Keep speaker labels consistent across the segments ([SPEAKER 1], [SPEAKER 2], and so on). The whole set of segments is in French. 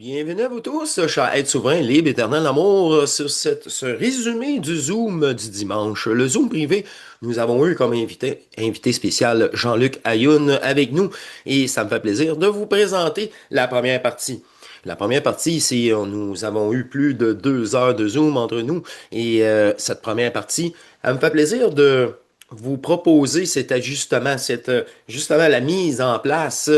[SPEAKER 1] Bienvenue à vous tous, chers êtres souverains, libres, éternel amour, sur ce résumé du Zoom du dimanche. Le Zoom privé, nous avons eu comme invité spécial Jean-Luc Ayoun avec nous et ça me fait plaisir de vous présenter la première partie. La première partie, nous avons eu plus de 2 heures de Zoom entre nous et cette première partie, elle me fait plaisir de vous proposer cet ajustement, justement la mise en place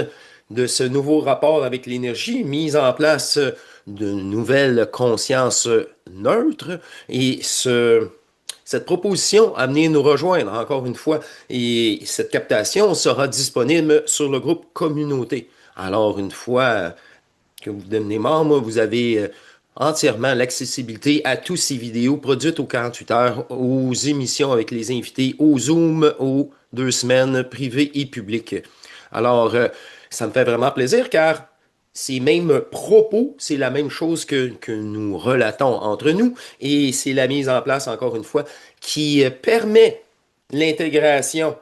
[SPEAKER 1] de ce nouveau rapport avec l'énergie, mise en place de nouvelles consciences neutres et cette proposition a amené nous rejoindre encore une fois et cette captation sera disponible sur le groupe communauté. Alors une fois que vous devenez membre, vous avez entièrement l'accessibilité à tous ces vidéos produites aux 48 heures, aux émissions avec les invités, aux Zoom, aux 2 semaines privées et publiques. Alors, ça me fait vraiment plaisir car ces mêmes propos, c'est la même chose que nous relatons entre nous et c'est la mise en place, encore une fois, qui permet l'intégration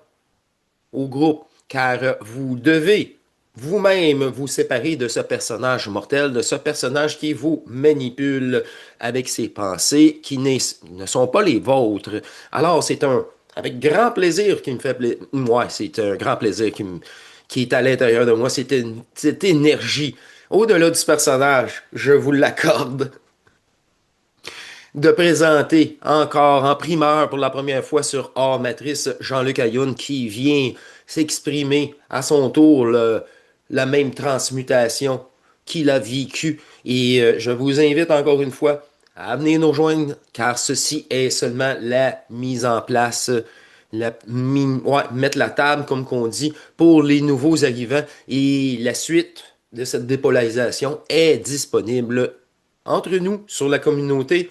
[SPEAKER 1] au groupe car vous devez vous-même vous séparer de ce personnage mortel, de ce personnage qui vous manipule avec ses pensées qui ne sont pas les vôtres. Alors, c'est avec grand plaisir qui me fait plaisir. Ouais, c'est un grand plaisir qui est à l'intérieur de moi. Cette énergie. Au-delà du personnage, je vous l'accorde, de présenter encore en primeur pour la première fois sur Hors Matrice Jean-Luc Ayoun qui vient s'exprimer à son tour la même transmutation qu'il a vécue. Et je vous invite encore une fois à venir nous rejoindre car ceci est seulement la mise en place, ouais, mettre la table comme qu'on dit pour les nouveaux arrivants et la suite de cette dépolarisation est disponible entre nous sur la communauté.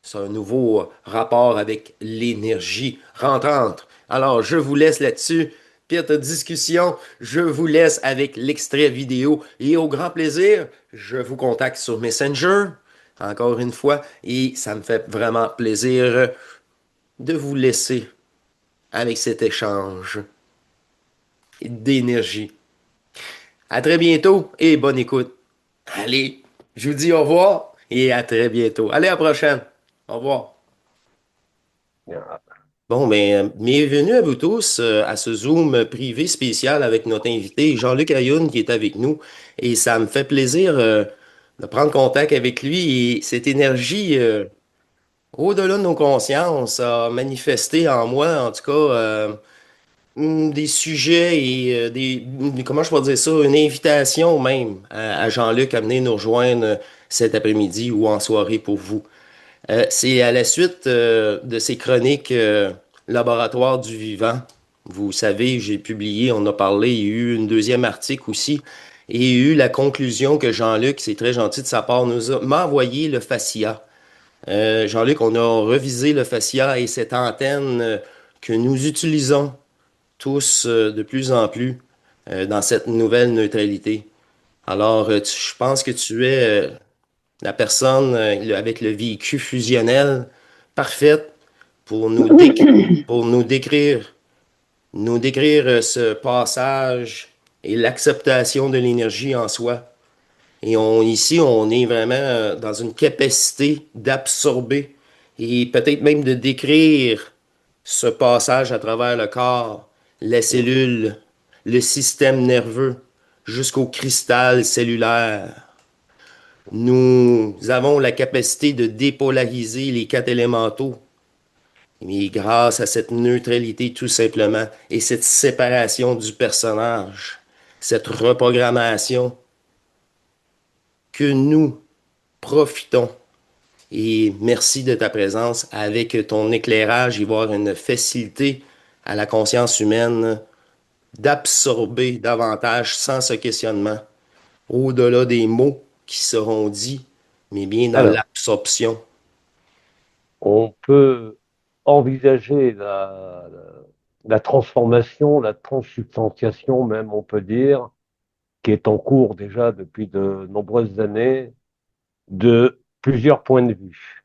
[SPEAKER 1] C'est un nouveau rapport avec l'énergie rentrante. Alors, je vous laisse là-dessus. Pire discussion, je vous laisse avec l'extrait vidéo et au grand plaisir, je vous contacte sur Messenger, encore une fois, et ça me fait vraiment plaisir de vous laisser avec cet échange d'énergie. À très bientôt et bonne écoute. Allez, je vous dis au revoir et à très bientôt. Allez, à la prochaine. Au revoir. Bon, bienvenue à vous tous à ce Zoom privé spécial avec notre invité Jean-Luc Ayoun qui est avec nous. Et ça me fait plaisir de prendre contact avec lui et cette énergie au-delà de nos consciences a manifesté en moi, en tout cas, des sujets et comment je pourrais dire ça, une invitation même à Jean-Luc à venir nous rejoindre cet après-midi ou en soirée pour vous. C'est à la suite de ces chroniques Laboratoire du vivant. Vous savez, j'ai publié, on a parlé, il y a eu une deuxième article aussi, et il y a eu la conclusion que Jean-Luc, c'est très gentil de sa part, m'a envoyé le fascia. Jean-Luc, on a revisé le fascia et cette antenne que nous utilisons tous de plus en plus dans cette nouvelle neutralité. Alors, je pense que tu es la personne avec le véhicule fusionnel parfaite pour pour nous décrire ce passage et l'acceptation de l'énergie en soi. Et ici, on est vraiment dans une capacité d'absorber et peut-être même de décrire ce passage à travers le corps, les cellules, le système nerveux, jusqu'au cristal cellulaire. Nous avons la capacité de dépolariser les 4 élémentaux, mais grâce à cette neutralité tout simplement et cette séparation du personnage, cette reprogrammation que nous profitons. Et merci de ta présence avec ton éclairage et voir une facilité à la conscience humaine d'absorber davantage sans ce questionnement, au-delà des mots qui seront dits, mais bien dans
[SPEAKER 2] Alors,
[SPEAKER 1] l'absorption.
[SPEAKER 2] on peut envisager la transformation, la transsubstantiation même, on peut dire, qui est en cours déjà depuis de nombreuses années, de plusieurs points de vue.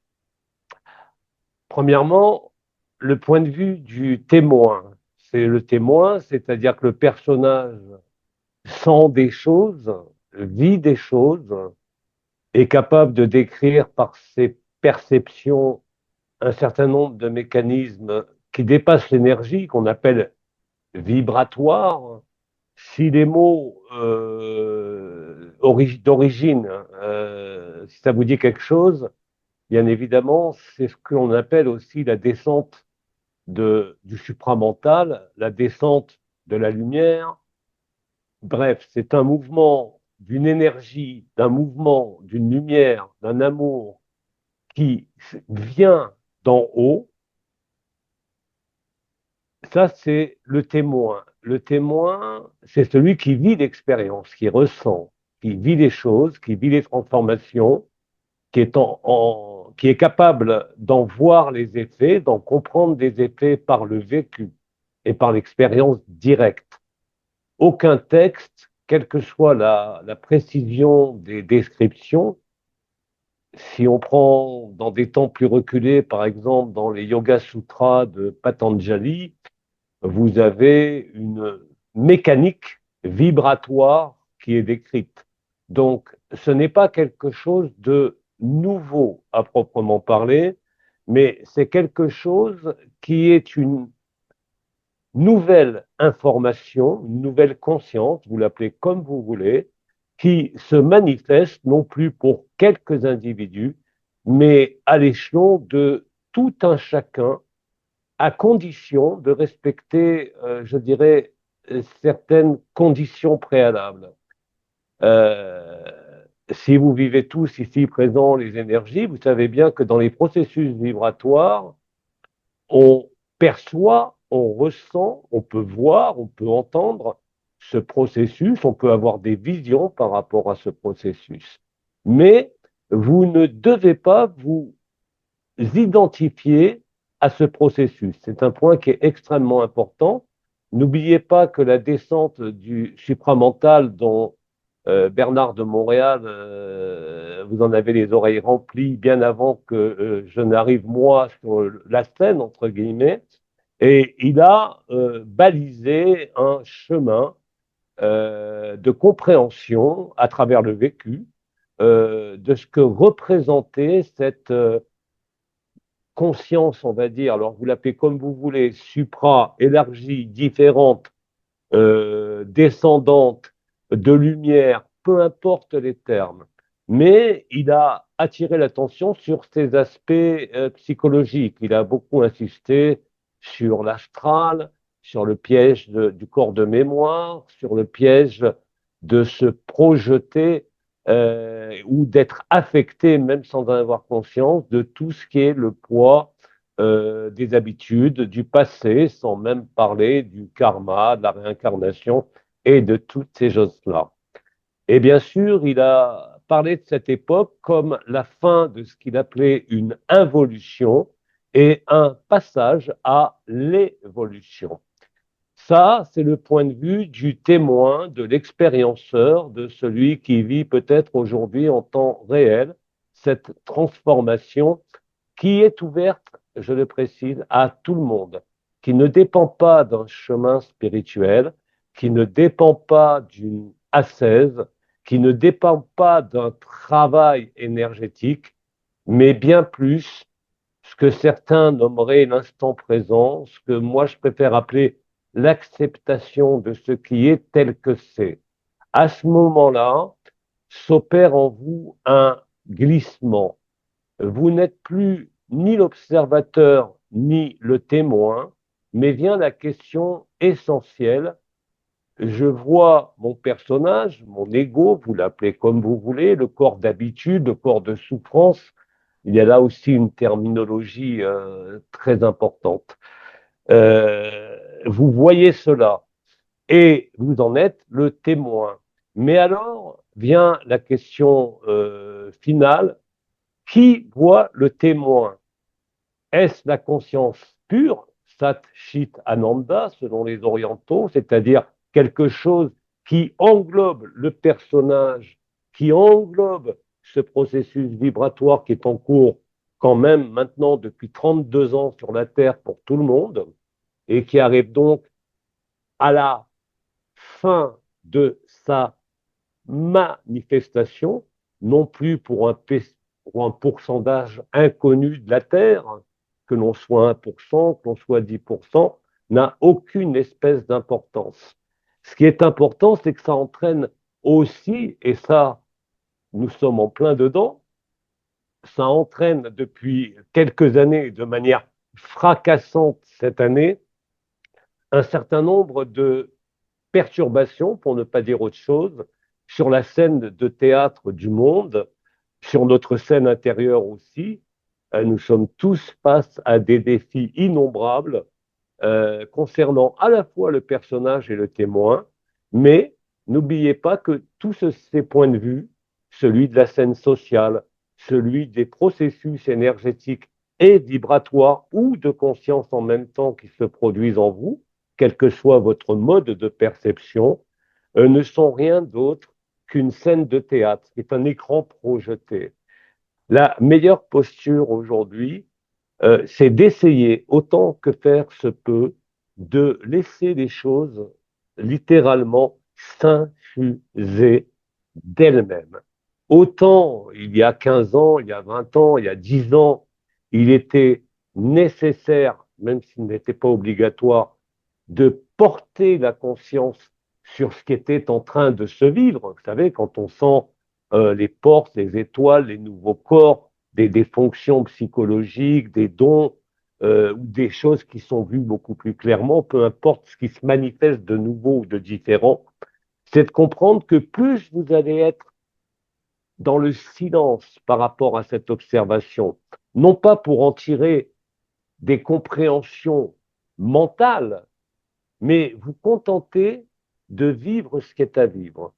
[SPEAKER 2] Premièrement, le point de vue du témoin. C'est le témoin, c'est-à-dire que le personnage sent des choses, vit des choses, est capable de décrire par ses perceptions un certain nombre de mécanismes qui dépassent l'énergie, qu'on appelle vibratoires. Si les mots d'origine, si ça vous dit quelque chose, bien évidemment, c'est ce qu'on appelle aussi la descente du supramental, la descente de la lumière. Bref, c'est un mouvement d'une énergie, d'un mouvement, d'une lumière, d'un amour qui vient d'en haut. Ça, c'est le témoin. Le témoin, c'est celui qui vit l'expérience, qui ressent, qui vit les choses, qui vit les transformations, qui est capable d'en voir les effets, d'en comprendre des effets par le vécu et par l'expérience directe. Aucun texte, quelle que soit la précision des descriptions, si on prend dans des temps plus reculés, par exemple dans les Yoga Sutras de Patanjali, vous avez une mécanique vibratoire qui est décrite. Donc, ce n'est pas quelque chose de nouveau à proprement parler, mais c'est quelque chose qui est une nouvelle information, une nouvelle conscience, vous l'appelez comme vous voulez, qui se manifeste non plus pour quelques individus, mais à l'échelon de tout un chacun, à condition de respecter, je dirais, certaines conditions préalables. Euh, si vous vivez tous ici présents les énergies, vous savez bien que dans les processus vibratoires, on perçoit, on ressent, on peut voir, on peut entendre ce processus, on peut avoir des visions par rapport à ce processus. Mais vous ne devez pas vous identifier à ce processus. C'est un point qui est extrêmement important. N'oubliez pas que la descente du supramental dont Bernard de Montréal, vous en avez les oreilles remplies bien avant que je n'arrive moi sur la scène, entre guillemets, et il a balisé un chemin de compréhension à travers le vécu de ce que représentait cette conscience, on va dire, alors vous l'appelez comme vous voulez, supra, élargie, différente, descendante, de lumière, peu importe les termes. Mais il a attiré l'attention sur ses aspects psychologiques. Il a beaucoup insisté sur l'astral, sur le piège du corps de mémoire, sur le piège de se projeter ou d'être affecté, même sans en avoir conscience, de tout ce qui est le poids des habitudes, du passé, sans même parler du karma, de la réincarnation et de toutes ces choses-là. Et bien sûr, il a parlé de cette époque comme la fin de ce qu'il appelait une involution et un passage à l'évolution. Ça, c'est le point de vue du témoin, de l'expérienceur, de celui qui vit peut-être aujourd'hui en temps réel cette transformation qui est ouverte, je le précise, à tout le monde, qui ne dépend pas d'un chemin spirituel, qui ne dépend pas d'une ascèse, qui ne dépend pas d'un travail énergétique, mais bien plus ce que certains nommeraient l'instant présent, ce que moi je préfère appeler l'acceptation de ce qui est tel que c'est. À ce moment-là, s'opère en vous un glissement. Vous n'êtes plus ni l'observateur ni le témoin, mais vient la question essentielle. Je vois mon personnage, mon ego, vous l'appelez comme vous voulez, le corps d'habitude, le corps de souffrance. Il y a là aussi une terminologie très importante. Vous voyez cela et vous en êtes le témoin. Mais alors vient la question finale, qui voit le témoin? Est-ce la conscience pure, Sat Chit Ananda, selon les orientaux, c'est-à-dire quelque chose qui englobe le personnage, qui englobe ce processus vibratoire qui est en cours quand même maintenant depuis 32 ans sur la Terre pour tout le monde, et qui arrive donc à la fin de sa manifestation, non plus pour un pourcentage inconnu de la Terre, que l'on soit 1%, que l'on soit 10%, n'a aucune espèce d'importance. Ce qui est important, c'est que ça entraîne aussi, et ça, nous sommes en plein dedans, ça entraîne depuis quelques années, de manière fracassante cette année, un certain nombre de perturbations, pour ne pas dire autre chose, sur la scène de théâtre du monde, sur notre scène intérieure aussi. Nous sommes tous face à des défis innombrables concernant à la fois le personnage et le témoin, mais n'oubliez pas que tous ces points de vue, celui de la scène sociale, celui des processus énergétiques et vibratoires ou de conscience en même temps qui se produisent en vous, quel que soit votre mode de perception, ne sont rien d'autre qu'une scène de théâtre, qui est un écran projeté. La meilleure posture aujourd'hui, c'est d'essayer autant que faire se peut de laisser les choses littéralement s'infuser d'elles-mêmes. Autant il y a 15 ans, il y a 20 ans, il y a 10 ans, il était nécessaire, même s'il n'était pas obligatoire, de porter la conscience sur ce qui était en train de se vivre. Vous savez, quand on sent les portes, les étoiles, les nouveaux corps, des fonctions psychologiques, des dons ou des choses qui sont vues beaucoup plus clairement, peu importe ce qui se manifeste de nouveau ou de différent, c'est de comprendre que plus vous allez être dans le silence par rapport à cette observation, non pas pour en tirer des compréhensions mentales, mais vous contenter de vivre ce qui est à vivre.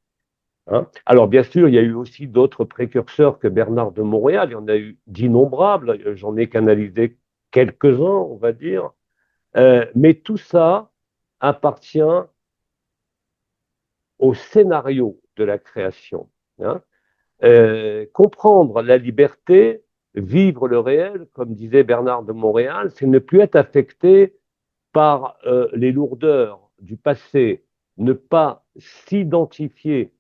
[SPEAKER 2] Hein. Alors, bien sûr, il y a eu aussi d'autres précurseurs que Bernard de Montréal. Il y en a eu d'innombrables. J'en ai canalisé quelques-uns, on va dire. Mais tout ça appartient au scénario de la création. Hein. Comprendre la liberté, vivre le réel, comme disait Bernard de Montréal, c'est ne plus être affecté par les lourdeurs du passé, ne pas s'identifier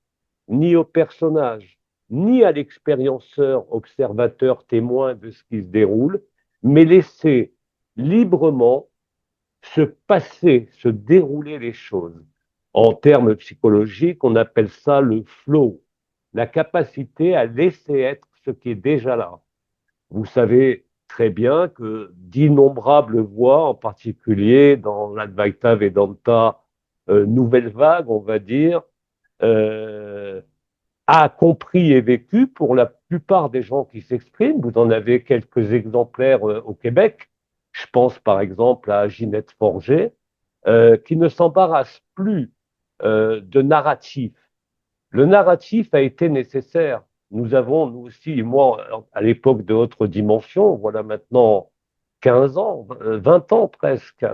[SPEAKER 2] ni au personnage, ni à l'expérienceur, observateur, témoin de ce qui se déroule, mais laisser librement se passer, se dérouler les choses. En termes psychologiques, on appelle ça le flow, la capacité à laisser être ce qui est déjà là. Vous savez très bien que d'innombrables voix, en particulier dans l'Advaita Vedanta, nouvelle vague, on va dire, euh, a compris et vécu pour la plupart des gens qui s'expriment. Vous en avez quelques exemplaires au Québec. Je pense par exemple à Ginette Forger, qui ne s'embarrasse plus de narratif. Le narratif a été nécessaire. Nous avons, nous aussi, moi, à l'époque de Autre Dimension, voilà maintenant 15 ans, 20 ans presque,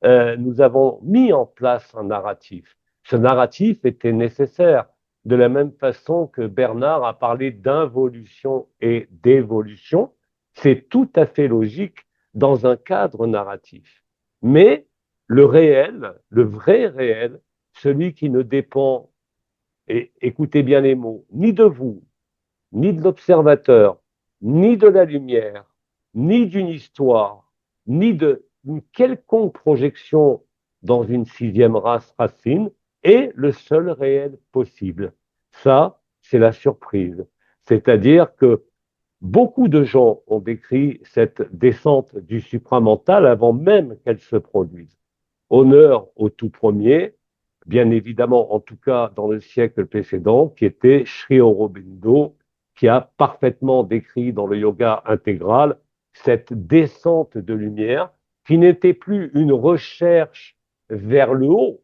[SPEAKER 2] nous avons mis en place un narratif. Ce narratif était nécessaire, de la même façon que Bernard a parlé d'involution et d'évolution. C'est tout à fait logique dans un cadre narratif. Mais le réel, le vrai réel, celui qui ne dépend, et écoutez bien les mots, ni de vous, ni de l'observateur, ni de la lumière, ni d'une histoire, ni d'une quelconque projection dans une sixième race racine, est le seul réel possible. Ça, c'est la surprise. C'est-à-dire que beaucoup de gens ont décrit cette descente du supramental avant même qu'elle se produise. Honneur au tout premier, bien évidemment, en tout cas dans le siècle précédent, qui était Sri Aurobindo, qui a parfaitement décrit dans le yoga intégral cette descente de lumière qui n'était plus une recherche vers le haut,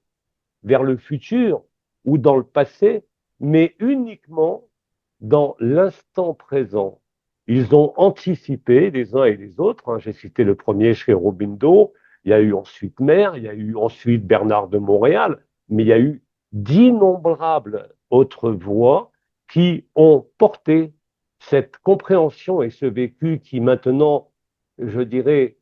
[SPEAKER 2] vers le futur ou dans le passé, mais uniquement dans l'instant présent. Ils ont anticipé les uns et les autres. Hein. J'ai cité le premier chez Aurobindo, il y a eu ensuite Mère, il y a eu ensuite Bernard de Montréal, mais il y a eu d'innombrables autres voix qui ont porté cette compréhension et ce vécu qui maintenant, je dirais,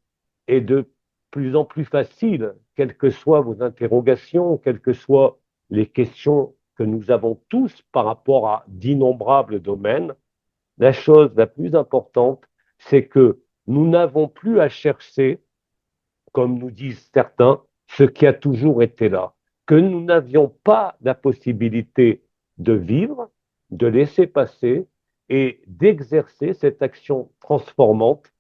[SPEAKER 2] est de plus en plus facile, quelles que soient vos interrogations, quelles que soient les questions que nous avons tous par rapport à d'innombrables domaines, la chose la plus importante, c'est que nous n'avons plus à chercher, comme nous disent certains, ce qui a toujours été là, que nous n'avions pas la possibilité de vivre, de laisser passer et d'exercer cette action transformante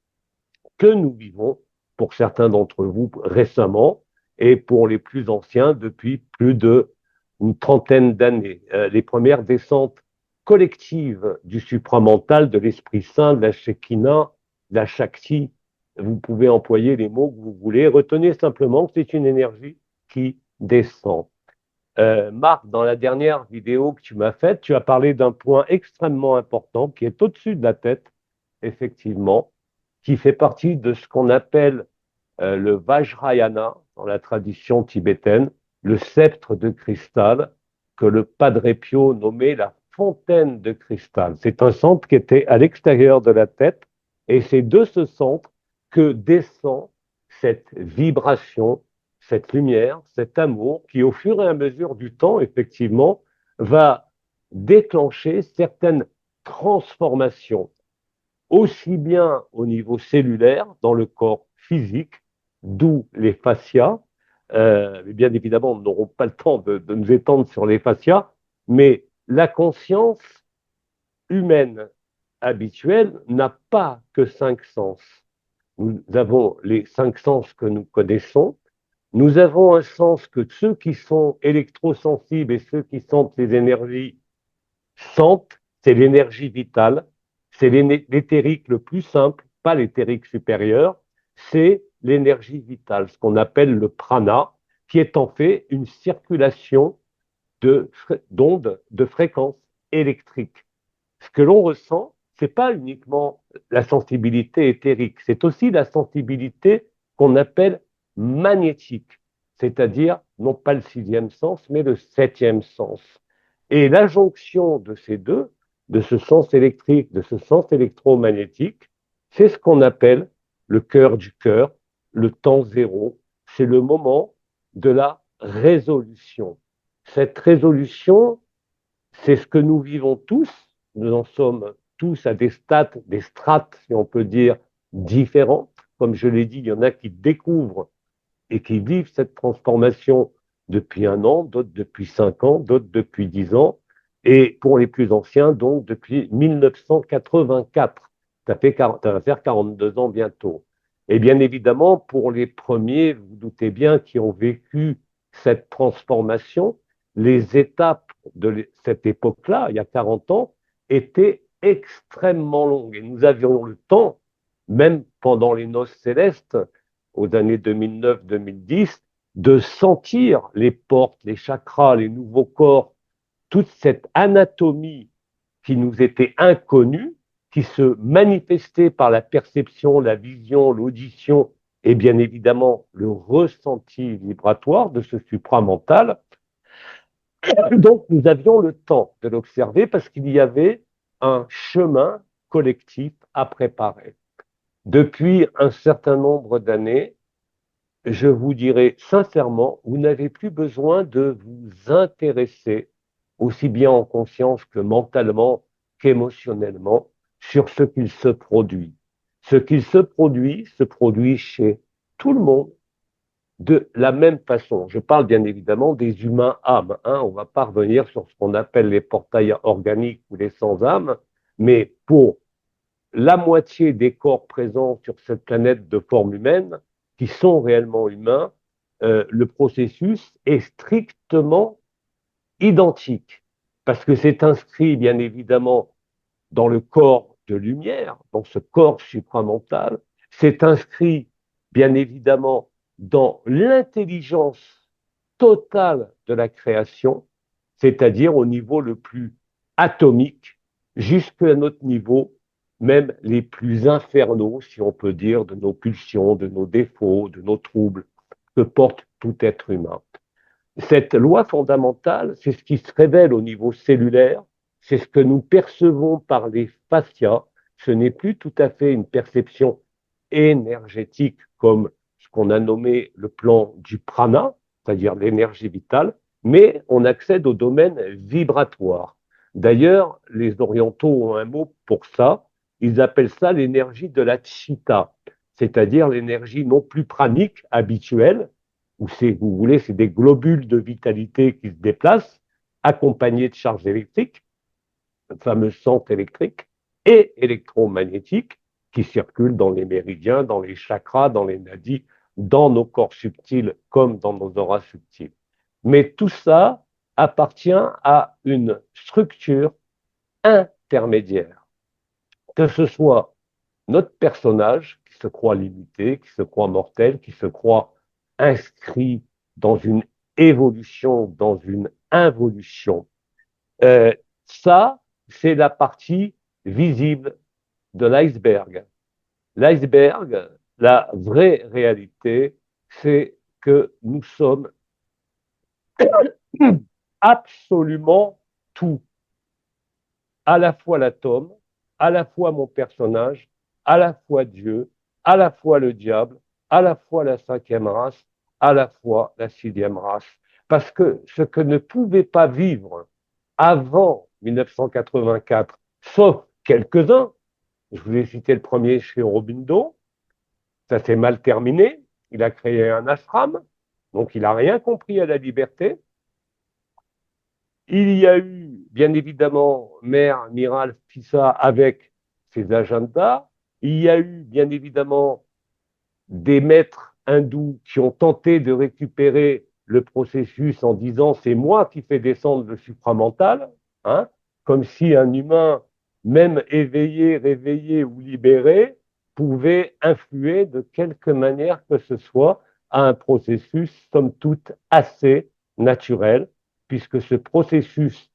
[SPEAKER 2] que nous vivons, pour certains d'entre vous récemment, et pour les plus anciens depuis plus d'une trentaine d'années. Les premières descentes collectives du supramental, de l'Esprit Saint, de la Shekinah, de la Shakti, vous pouvez employer les mots que vous voulez. Retenez simplement que c'est une énergie qui descend. Marc, dans la dernière vidéo que tu m'as faite, tu as parlé d'un point extrêmement important qui est au-dessus de la tête, effectivement, qui fait partie de ce qu'on appelle le Vajrayana dans la tradition tibétaine, le sceptre de cristal que le Padre Pio nommait la fontaine de cristal. C'est un centre qui était à l'extérieur de la tête et c'est de ce centre que descend cette vibration, cette lumière, cet amour qui, au fur et à mesure du temps, effectivement, va déclencher certaines transformations aussi bien au niveau cellulaire, dans le corps physique, d'où les fascias. Mais bien évidemment, nous n'aurons pas le temps de nous étendre sur les fascias, mais la conscience humaine habituelle n'a pas que cinq sens. Nous avons les cinq sens que nous connaissons. Nous avons un sens que ceux qui sont électrosensibles et ceux qui sentent les énergies sentent, c'est l'énergie vitale, c'est l'éthérique le plus simple, pas l'éthérique supérieur, c'est l'énergie vitale, ce qu'on appelle le prana, qui est en fait une circulation d'ondes de fréquences électriques. Ce que l'on ressent, c'est pas uniquement la sensibilité éthérique, c'est aussi la sensibilité qu'on appelle magnétique, c'est-à-dire non pas le sixième sens, mais le septième sens. Et la jonction de ces deux, de ce sens électrique, de ce sens électromagnétique, c'est ce qu'on appelle le cœur du cœur, le temps zéro. C'est le moment de la résolution. Cette résolution, c'est ce que nous vivons tous. Nous en sommes tous à des strates, si on peut dire, différentes. Comme je l'ai dit, il y en a qui découvrent et qui vivent cette transformation depuis un an, d'autres depuis 5 ans, d'autres depuis 10 ans, et pour les plus anciens, donc depuis 1984. Ça va faire 42 ans bientôt. Et bien évidemment, pour les premiers, vous, vous doutez bien, qui ont vécu cette transformation, les étapes de cette époque-là, il y a 40 ans, étaient extrêmement longues. Et nous avions le temps, même pendant les noces célestes, aux années 2009-2010, de sentir les portes, les chakras, les nouveaux corps, toute cette anatomie qui nous était inconnue, qui se manifestait par la perception, la vision, l'audition et bien évidemment le ressenti vibratoire de ce supramental. Donc nous avions le temps de l'observer parce qu'il y avait un chemin collectif à préparer. Depuis un certain nombre d'années, je vous dirais sincèrement, vous n'avez plus besoin de vous intéresser, aussi bien en conscience que mentalement, qu'émotionnellement, sur ce qu'il se produit. Ce qu'il se produit chez tout le monde de la même façon. Je parle bien évidemment des humains âmes. On va pas revenir sur ce qu'on appelle les portails organiques ou les sans-âmes, mais pour la moitié des corps présents sur cette planète de forme humaine, qui sont réellement humains, le processus est strictement identique, parce que c'est inscrit bien évidemment dans le corps de lumière, dans ce corps supramental, c'est inscrit bien évidemment dans l'intelligence totale de la création, c'est-à-dire au niveau le plus atomique, jusqu'à notre niveau, même les plus infernaux, si on peut dire, de nos pulsions, de nos défauts, de nos troubles que porte tout être humain. Cette loi fondamentale, c'est ce qui se révèle au niveau cellulaire, c'est ce que nous percevons par les fascias. Ce n'est plus tout à fait une perception énergétique comme ce qu'on a nommé le plan du prana, c'est-à-dire l'énergie vitale, mais on accède au domaine vibratoire. D'ailleurs, les orientaux ont un mot pour ça, ils appellent ça l'énergie de la chitta, c'est-à-dire l'énergie non plus pranique, habituelle, où c'est, vous voulez, c'est des globules de vitalité qui se déplacent, accompagnés de charges électriques, le fameux centre électrique, et électromagnétique, qui circulent dans les méridiens, dans les chakras, dans les nadis, dans nos corps subtils comme dans nos auras subtils. Mais tout ça appartient à une structure intermédiaire, que ce soit notre personnage qui se croit limité, qui se croit mortel, qui se croit inscrit dans une évolution, dans une involution. Euh, Ça, c'est la partie visible de l'iceberg. L'iceberg, la vraie réalité, c'est que nous sommes absolument tout, à la fois l'atome, à la fois mon personnage, à la fois Dieu, à la fois le diable, à la fois la cinquième race, à la fois la sixième race. Parce que ce que ne pouvait pas vivre avant 1984, sauf quelques-uns, je vous ai cité le premier chez Aurobindo, ça s'est mal terminé, il a créé un ashram, donc il n'a rien compris à la liberté. Il y a eu, bien évidemment, Mère Miral Fissa avec ses agendas. Il y a eu, bien évidemment, des maîtres hindous qui ont tenté de récupérer le processus en disant c'est moi qui fais descendre le supramental, hein, comme si un humain, même éveillé, réveillé ou libéré, pouvait influer de quelque manière que ce soit à un processus, somme toute, assez naturel, puisque ce processus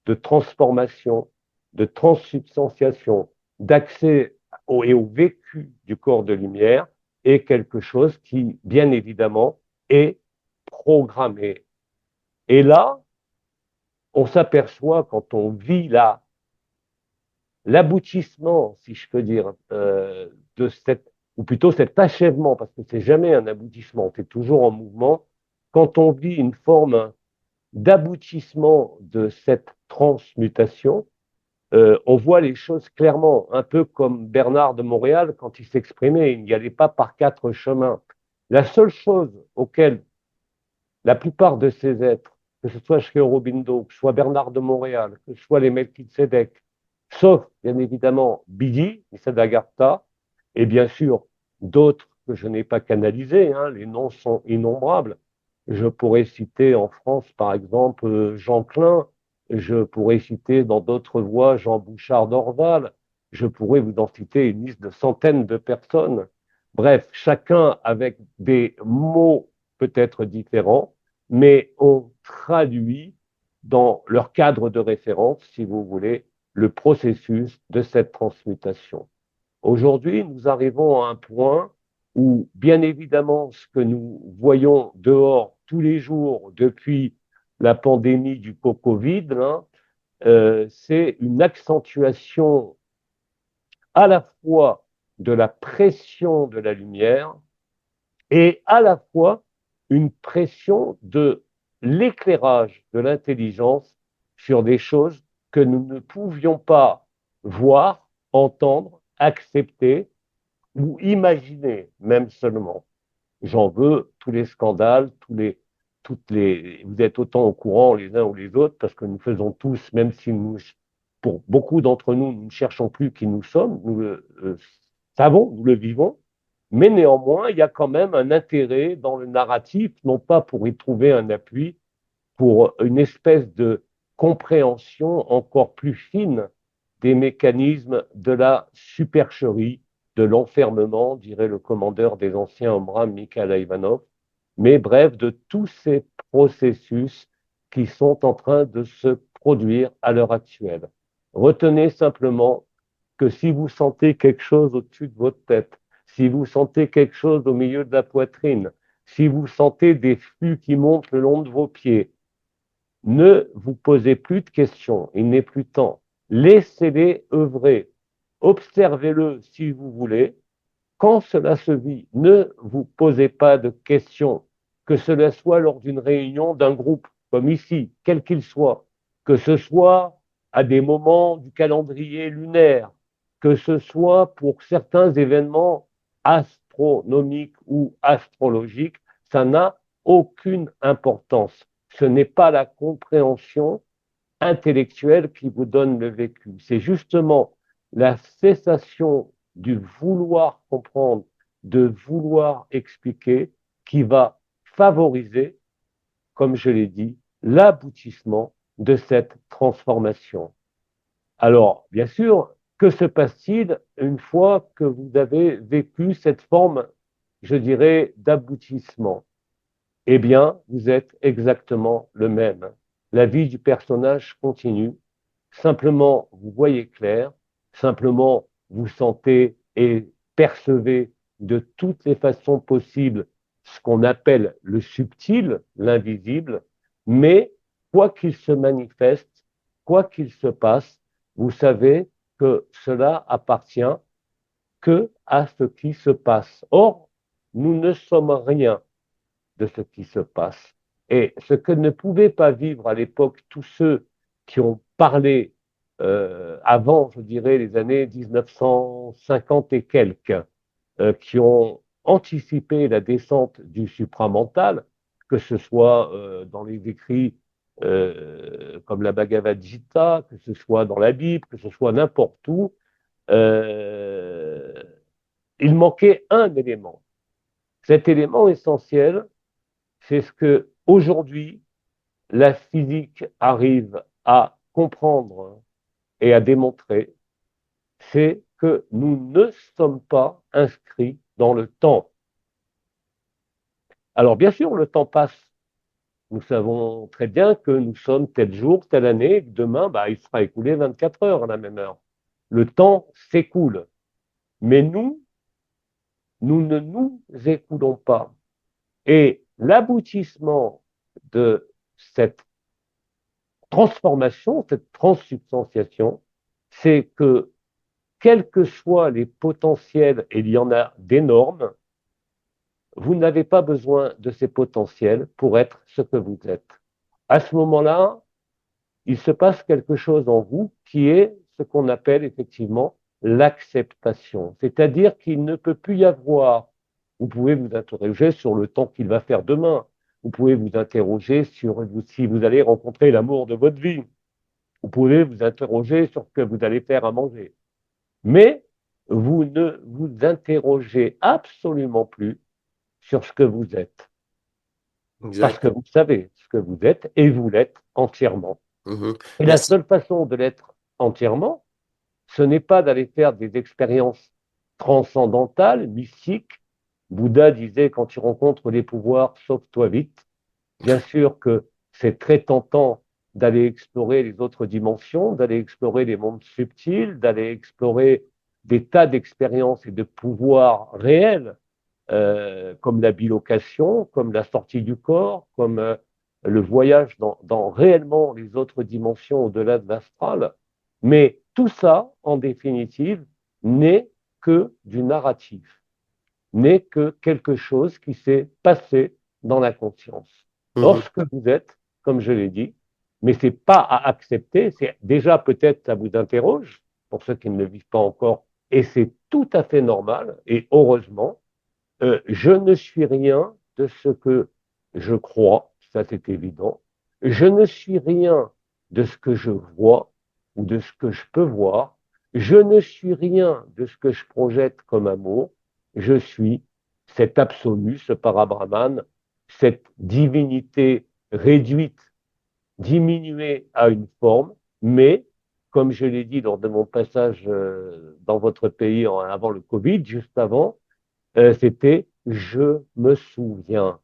[SPEAKER 2] de transformation, de transsubstantiation, d'accès au vécu du corps de lumière est quelque chose qui, bien évidemment, est programmé. Et là, on s'aperçoit quand on vit là l'aboutissement, si je peux dire, de cette, ou plutôt cet achèvement, parce que c'est jamais un aboutissement, c'est toujours en mouvement, quand on vit une forme d'aboutissement de cette transmutation, on voit les choses clairement, un peu comme Bernard de Montréal quand il s'exprimait, il n'y allait pas par quatre chemins. La seule chose auquel la plupart de ces êtres, que ce soit chez Aurobindo, que ce soit Bernard de Montréal, que ce soit les Melchizedek, sauf bien évidemment Bidi, Nisadagartha, et bien sûr d'autres que je n'ai pas canalisés, hein, les noms sont innombrables. Je pourrais citer en France, par exemple, Jean Klein, je pourrais citer dans d'autres voies Jean Bouchard d'Orval, je pourrais vous en citer une liste de centaines de personnes. Bref, chacun avec des mots peut-être différents, mais on traduit dans leur cadre de référence, si vous voulez, le processus de cette transmutation. Aujourd'hui, nous arrivons à un point où, bien évidemment, ce que nous voyons dehors tous les jours depuis la pandémie du Covid, hein, c'est une accentuation à la fois de la pression de la lumière et à la fois une pression de l'éclairage de l'intelligence sur des choses que nous ne pouvions pas voir, entendre, accepter ou imaginer, même seulement. J'en veux tous les scandales, vous êtes autant au courant les uns ou les autres, parce que nous faisons tous, même si nous, pour beaucoup d'entre nous, nous ne cherchons plus qui nous sommes, nous le savons, nous le vivons, mais néanmoins, il y a quand même un intérêt dans le narratif, non pas pour y trouver un appui, pour une espèce de compréhension encore plus fine des mécanismes de la supercherie, de l'enfermement, dirait le commandeur des anciens Omram, Mikhail Ivanov, mais bref, de tous ces processus qui sont en train de se produire à l'heure actuelle. Retenez simplement que si vous sentez quelque chose au-dessus de votre tête, si vous sentez quelque chose au milieu de la poitrine, si vous sentez des flux qui montent le long de vos pieds, ne vous posez plus de questions, il n'est plus temps. Laissez-les œuvrer, observez-le si vous voulez. Quand cela se vit, ne vous posez pas de questions, que cela soit lors d'une réunion d'un groupe. comme ici, quel qu'il soit, que ce soit à des moments du calendrier lunaire, que ce soit pour certains événements astronomiques ou astrologiques, ça n'a aucune importance. Ce n'est pas la compréhension intellectuelle qui vous donne le vécu. C'est justement la cessation du vouloir comprendre, de vouloir expliquer, qui va favoriser, comme je l'ai dit, l'aboutissement de cette transformation. Alors, bien sûr, que se passe-t-il une fois que vous avez vécu cette forme, je dirais, d'aboutissement? Eh bien, vous êtes exactement le même. La vie du personnage continue. Simplement, vous voyez clair. Simplement, vous sentez et percevez de toutes les façons possibles ce qu'on appelle le subtil, l'invisible. Mais quoi qu'il se manifeste, quoi qu'il se passe, vous savez que cela appartient que à ce qui se passe. Or, nous ne sommes rien de ce qui se passe. Et ce que ne pouvaient pas vivre à l'époque tous ceux qui ont parlé avant, je dirais, les années 1950 et quelques, qui ont anticipé la descente du supramental, que ce soit dans les écrits comme la Bhagavad Gita, que ce soit dans la Bible, que ce soit n'importe où, euh, il manquait un élément. Cet élément essentiel, c'est ce que aujourd'hui la physique arrive à comprendre et à démontrer, c'est que nous ne sommes pas inscrits dans le temps. Alors bien sûr, le temps passe. Nous savons très bien que nous sommes tel jour, telle année, et que demain, il sera écoulé 24 heures à la même heure. Le temps s'écoule. Mais nous ne nous écoulons pas. Et l'aboutissement de cette transformation, cette transsubstantiation, c'est que quels que soient les potentiels, et il y en a d'énormes, vous n'avez pas besoin de ces potentiels pour être ce que vous êtes. À ce moment-là, il se passe quelque chose en vous qui est ce qu'on appelle effectivement l'acceptation. C'est-à-dire qu'il ne peut plus y avoir, vous pouvez vous interroger sur le temps qu'il va faire demain, vous pouvez vous interroger sur si vous allez rencontrer l'amour de votre vie, vous pouvez vous interroger sur ce que vous allez faire à manger. Mais vous ne vous interrogez absolument plus sur ce que vous êtes. Parce
[SPEAKER 1] Exact.
[SPEAKER 2] que vous savez ce que vous êtes et vous l'êtes entièrement.
[SPEAKER 1] Mhm.
[SPEAKER 2] Et la
[SPEAKER 1] Merci.
[SPEAKER 2] seule façon de l'être entièrement, ce n'est pas d'aller faire des expériences transcendantales, mystiques. Bouddha disait, quand tu rencontres les pouvoirs, sauve-toi vite. Bien sûr que c'est très tentant d'aller explorer les autres dimensions, d'aller explorer les mondes subtils, d'aller explorer des tas d'expériences et de pouvoirs réels, comme la bilocation, comme la sortie du corps, comme le voyage dans réellement les autres dimensions au-delà de l'astral. Mais tout ça, en définitive, n'est que du narratif, n'est que quelque chose qui s'est passé dans la conscience. Or,
[SPEAKER 1] Mhm.
[SPEAKER 2] ce que vous êtes, comme je l'ai dit, mais c'est pas à accepter, c'est déjà peut-être ça vous interroge, pour ceux qui ne le vivent pas encore, et c'est tout à fait normal, et heureusement, je ne suis rien de ce que je crois, ça c'est évident. Je ne suis rien de ce que je vois ou de ce que je peux voir. Je ne suis rien de ce que je projette comme amour. Je suis cet absolu, ce parabrahman, cette divinité réduite, diminuée à une forme, mais comme je l'ai dit lors de mon passage dans votre pays avant le Covid, juste avant, c'était je me souviens.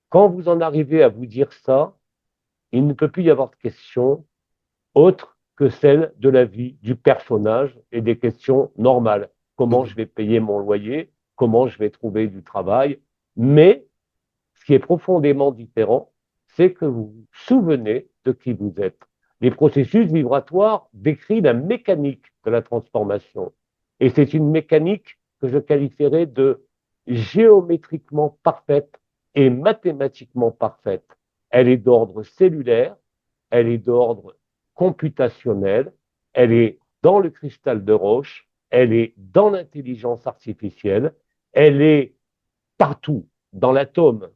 [SPEAKER 2] Quand vous en arrivez à vous dire ça, il ne peut plus y avoir de questions autres que celles de la vie du personnage et des questions normales. Comment je
[SPEAKER 1] Mhm.
[SPEAKER 2] vais payer mon loyer? Comment je vais trouver du travail? Mais ce qui est profondément différent, c'est que vous vous souvenez de qui vous êtes. Les processus vibratoires décrivent la mécanique de la transformation. Et c'est une mécanique que je qualifierais de géométriquement parfaite et mathématiquement parfaite. Elle est d'ordre cellulaire, elle est d'ordre computationnel, elle est dans le cristal de roche, elle est dans l'intelligence artificielle, elle est partout, dans l'atome,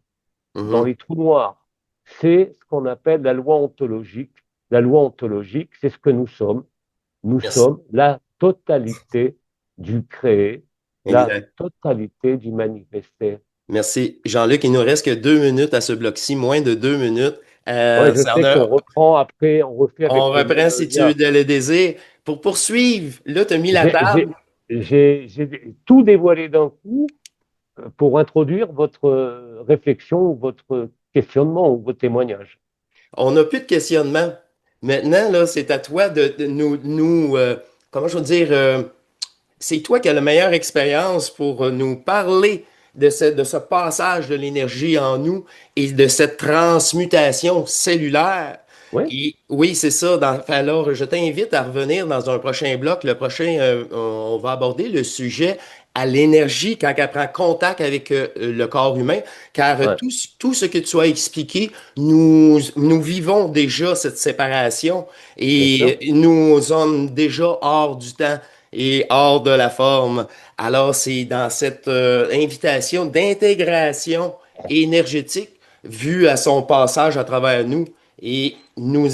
[SPEAKER 2] dans
[SPEAKER 1] Mhm.
[SPEAKER 2] les trous noirs. C'est ce qu'on appelle la loi ontologique. La loi ontologique, c'est ce que nous sommes. Nous
[SPEAKER 1] Merci.
[SPEAKER 2] sommes la totalité du créé, la
[SPEAKER 1] Exact.
[SPEAKER 2] totalité du manifesté.
[SPEAKER 1] Merci. Jean-Luc, il nous reste que 2 minutes à ce bloc-ci, moins de 2 minutes.
[SPEAKER 2] Ouais, je
[SPEAKER 1] On
[SPEAKER 2] sais qu'on reprend après, on refait
[SPEAKER 1] on
[SPEAKER 2] avec le
[SPEAKER 1] reprend
[SPEAKER 2] même
[SPEAKER 1] si tu
[SPEAKER 2] lien.
[SPEAKER 1] le désires. Pour poursuivre, là, tu as mis la
[SPEAKER 2] J'ai
[SPEAKER 1] table.
[SPEAKER 2] tout dévoilé d'un coup pour introduire votre réflexion ou votre questionnement ou votre témoignage.
[SPEAKER 1] On n'a plus de questionnement. Maintenant, là, c'est à toi de comment je veux dire, c'est toi qui as la meilleure expérience pour nous parler de ce passage de l'énergie en nous et de cette transmutation cellulaire.
[SPEAKER 2] Oui,
[SPEAKER 1] Et oui, c'est ça. Alors, je t'invite à revenir dans un prochain bloc. Le prochain, on va aborder le sujet à l'énergie quand elle prend contact avec le corps humain, car
[SPEAKER 2] ouais,
[SPEAKER 1] tout ce que tu as expliqué, nous vivons déjà cette séparation
[SPEAKER 2] bien
[SPEAKER 1] et
[SPEAKER 2] sûr.
[SPEAKER 1] nous sommes déjà hors du temps et hors de la forme. Alors, c'est dans cette invitation d'intégration énergétique vue à son passage à travers nous. Et nous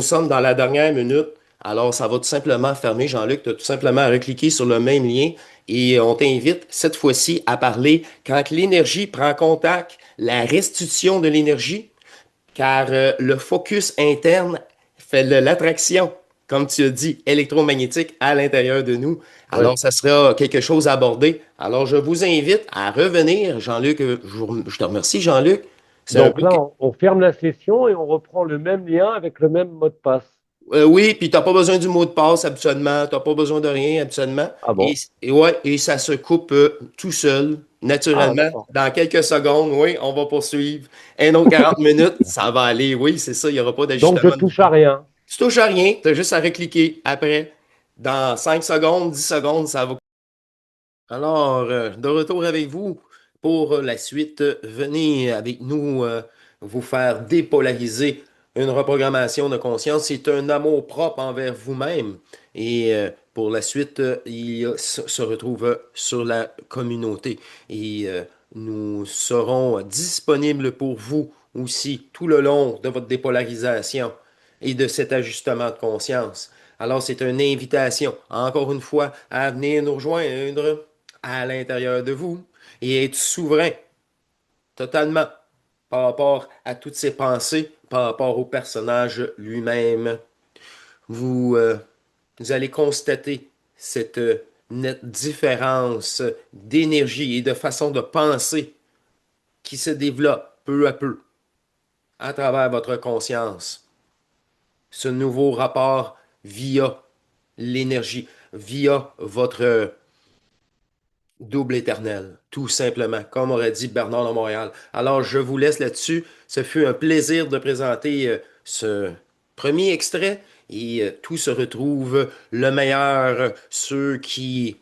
[SPEAKER 1] sommes dans la dernière minute. Alors, ça va tout simplement fermer. Jean-Luc, tu as tout simplement à recliquer sur le même lien et on t'invite cette fois-ci à parler quand l'énergie prend contact, la restitution de l'énergie, car le focus interne fait de l'attraction, comme tu as dit, électromagnétique à l'intérieur de nous.
[SPEAKER 2] Ouais.
[SPEAKER 1] Alors, ça sera quelque chose à aborder. Alors, je vous invite à revenir, Jean-Luc. Je te remercie, Jean-Luc. C'est un
[SPEAKER 2] Donc
[SPEAKER 1] peu...
[SPEAKER 2] là, on ferme la session et on reprend le même lien avec le même mot de passe.
[SPEAKER 1] Oui, puis t'as pas besoin du mot de passe habituellement, t'as pas besoin de rien habituellement.
[SPEAKER 2] Ah bon?
[SPEAKER 1] Ouais, et ça se coupe tout seul,
[SPEAKER 2] Ah,
[SPEAKER 1] naturellement.
[SPEAKER 2] d'accord.
[SPEAKER 1] Dans quelques secondes, oui, on va poursuivre. Et donc 40 minutes, ça va aller, oui, c'est ça, il n'y aura pas
[SPEAKER 2] Donc je
[SPEAKER 1] d'ajustement de
[SPEAKER 2] touche à
[SPEAKER 1] niveau.
[SPEAKER 2] rien.
[SPEAKER 1] Tu touches à rien, tu as juste à recliquer après. Dans 5 secondes, 10 secondes, ça va. Alors, de retour avec vous pour la suite. Venez avec nous vous faire dépolariser une reprogrammation de conscience. C'est un amour propre envers vous-même. Et pour la suite, se retrouve sur la communauté. Et nous serons disponibles pour vous aussi tout le long de votre dépolarisation et de cet ajustement de conscience. Alors, c'est une invitation, encore une fois, à venir nous rejoindre à l'intérieur de vous et être souverain totalement par rapport à toutes ces pensées, par rapport au personnage lui-même. Vous, vous allez constater cette nette différence d'énergie et de façon de penser qui se développe peu à peu à travers votre conscience. Ce nouveau rapport via l'énergie, via votre double éternel, tout simplement, comme aurait dit Bernard de Montréal. Alors, je vous laisse là-dessus. Ce fut un plaisir de présenter ce premier extrait et tout se retrouve le meilleur. Ceux qui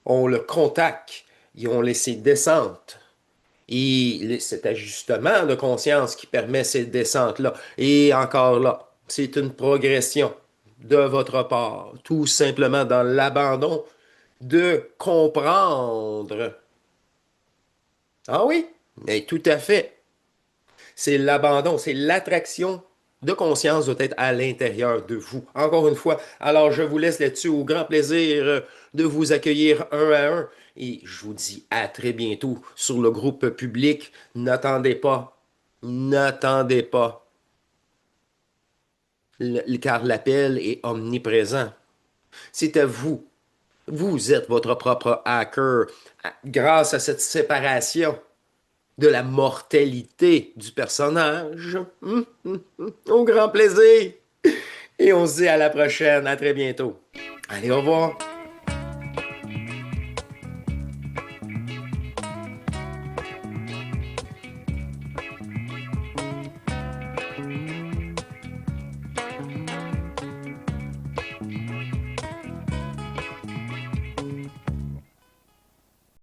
[SPEAKER 1] ont le contact, ils ont laissé descente. Et cet ajustement de conscience qui permet cette descente-là. Et encore là, c'est une progression de votre part, tout simplement dans l'abandon de comprendre. Ah oui, mais tout à fait. C'est l'abandon, c'est l'attraction de conscience doit être à l'intérieur de vous. Encore une fois, alors je vous laisse là-dessus au grand plaisir de vous accueillir un à un et je vous dis à très bientôt sur le groupe public. N'attendez pas, car l'appel est omniprésent. C'est à vous. Vous êtes votre propre hacker grâce à cette séparation de la mortalité du personnage. Au grand plaisir. Et on se dit à la prochaine. À très bientôt. Allez, au revoir.